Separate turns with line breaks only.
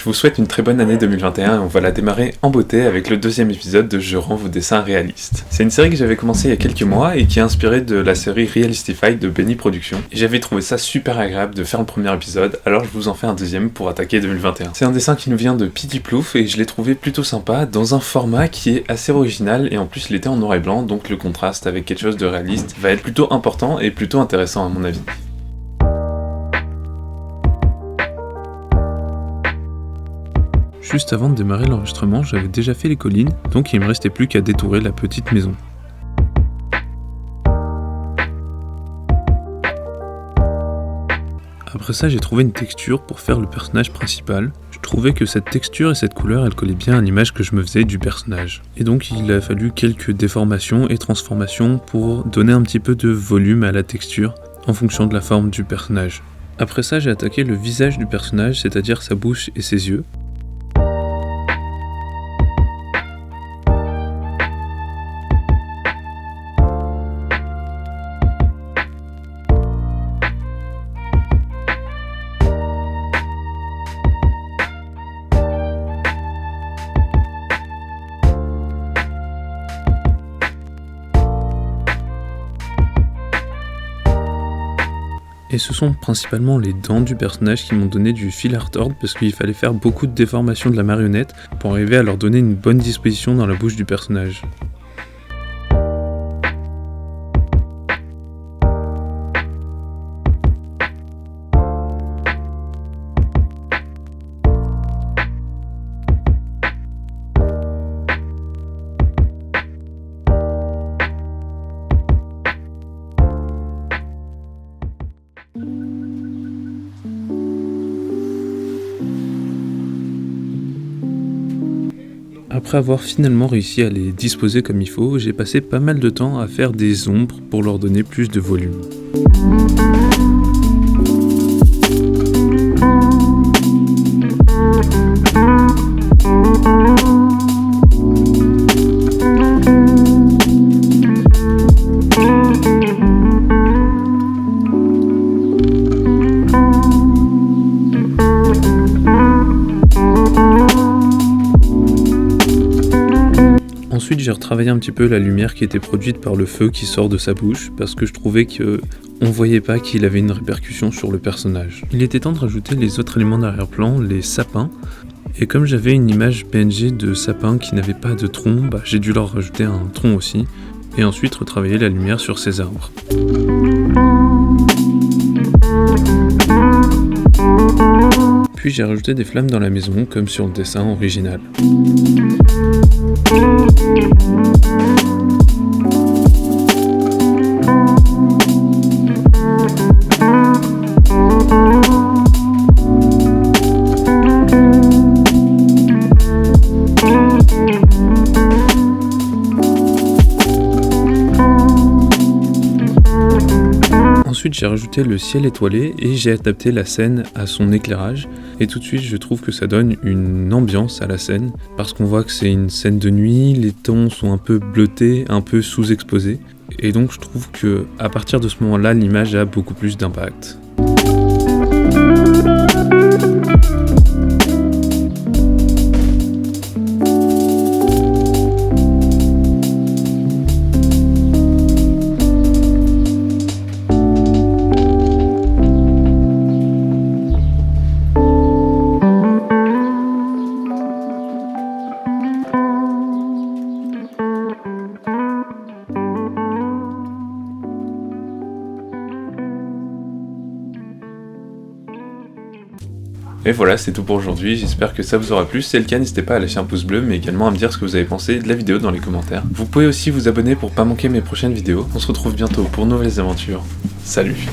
Je vous souhaite une très bonne année 2021 et on va la démarrer en beauté avec le deuxième épisode de Je rends vos dessins réalistes. C'est une série que j'avais commencé il y a quelques mois et qui est inspirée de la série Realistify de Benny Productions. Et j'avais trouvé ça super agréable de faire le premier épisode, alors je vous en fais un deuxième pour attaquer 2021. C'est un dessin qui nous vient de Pity Plouf et je l'ai trouvé plutôt sympa dans un format qui est assez original et en plus il était en noir et blanc, donc le contraste avec quelque chose de réaliste va être plutôt important et plutôt intéressant à mon avis. Juste avant de démarrer l'enregistrement, j'avais déjà fait les collines, donc il me restait plus qu'à détourer la petite maison. Après ça, j'ai trouvé une texture pour faire le personnage principal. Je trouvais que cette texture et cette couleur, elle collait bien à l'image que je me faisais du personnage. Et donc il a fallu quelques déformations et transformations pour donner un petit peu de volume à la texture en fonction de la forme du personnage. Après ça, j'ai attaqué le visage du personnage, c'est-à-dire sa bouche et ses yeux. Et ce sont principalement les dents du personnage qui m'ont donné du fil à retordre parce qu'il fallait faire beaucoup de déformations de la marionnette pour arriver à leur donner une bonne disposition dans la bouche du personnage. Après avoir finalement réussi à les disposer comme il faut, j'ai passé pas mal de temps à faire des ombres pour leur donner plus de volume. Ensuite, j'ai retravaillé un petit peu la lumière qui était produite par le feu qui sort de sa bouche, parce que je trouvais qu'on voyait pas qu'il avait une répercussion sur le personnage. Il était temps de rajouter les autres éléments d'arrière-plan, les sapins, et comme j'avais une image PNG de sapin qui n'avait pas de tronc, j'ai dû leur rajouter un tronc aussi, et ensuite retravailler la lumière sur ces arbres. Puis j'ai rajouté des flammes dans la maison, comme sur le dessin original. Ensuite, j'ai rajouté le ciel étoilé et j'ai adapté la scène à son éclairage. Et tout de suite, je trouve que ça donne une ambiance à la scène parce qu'on voit que c'est une scène de nuit, les tons sont un peu bleutés, un peu sous-exposés. Et donc, je trouve que à partir de ce moment-là, l'image a beaucoup plus d'impact. Et voilà, c'est tout pour aujourd'hui, j'espère que ça vous aura plu. Si c'est le cas, n'hésitez pas à lâcher un pouce bleu, mais également à me dire ce que vous avez pensé de la vidéo dans les commentaires. Vous pouvez aussi vous abonner pour pas manquer mes prochaines vidéos. On se retrouve bientôt pour de nouvelles aventures. Salut!